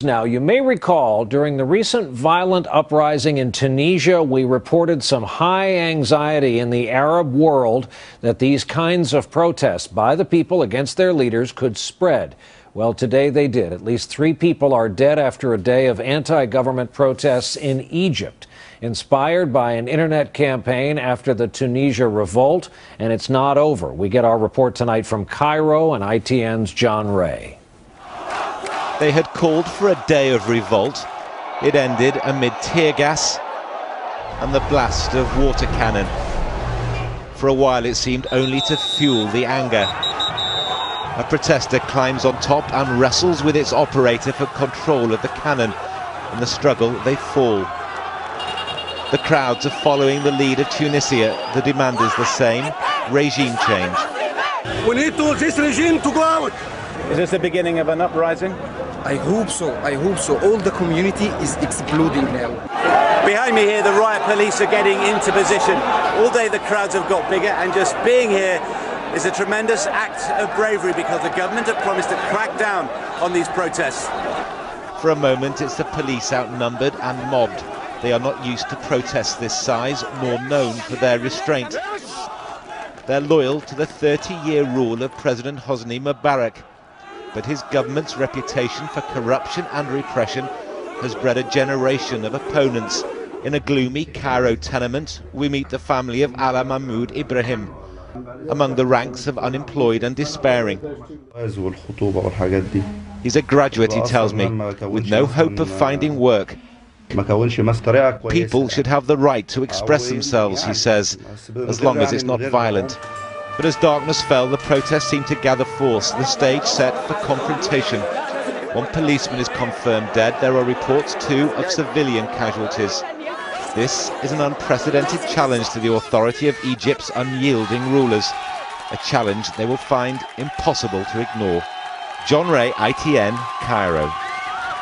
Now, you may recall during the recent violent uprising in Tunisia, we reported some high anxiety in the Arab world that these kinds of protests by the people against their leaders could spread. Well, today they did. At least 3 people are dead after a day of anti-government protests in Egypt, inspired by an internet campaign after the Tunisia revolt, and it's not over. We get our report tonight from Cairo and ITN's John Ray. They had called for a day of revolt. It ended amid tear gas and the blast of water cannon. For a while it seemed only to fuel the anger. A protester climbs on top and wrestles with its operator for control of the cannon. In the struggle, they fall. The crowds are following the lead of Tunisia. The demand is the same: regime change. We need this regime to go out. Is this the beginning of an uprising? I hope so. I hope so. All the community is exploding now. Behind me here, the riot police are getting into position. All day the crowds have got bigger, and just being here is a tremendous act of bravery because the government have promised to crack down on these protests. For a moment, it's the police outnumbered and mobbed. They are not used to protests this size, nor known for their restraint. They're loyal to the 30-year rule of President Hosni Mubarak. But his government's reputation for corruption and repression has bred a generation of opponents. In a gloomy Cairo tenement, we meet the family of Ala Mahmoud Ibrahim, among the ranks of unemployed and despairing. He's a graduate, he tells me, with no hope of finding work. People should have the right to express themselves, he says, as long as it's not violent. But as darkness fell, the protests seemed to gather force, the stage set for confrontation. 1 policeman is confirmed dead. There are reports, too, of civilian casualties. This is an unprecedented challenge to the authority of Egypt's unyielding rulers, a challenge they will find impossible to ignore. John Ray, ITN, Cairo.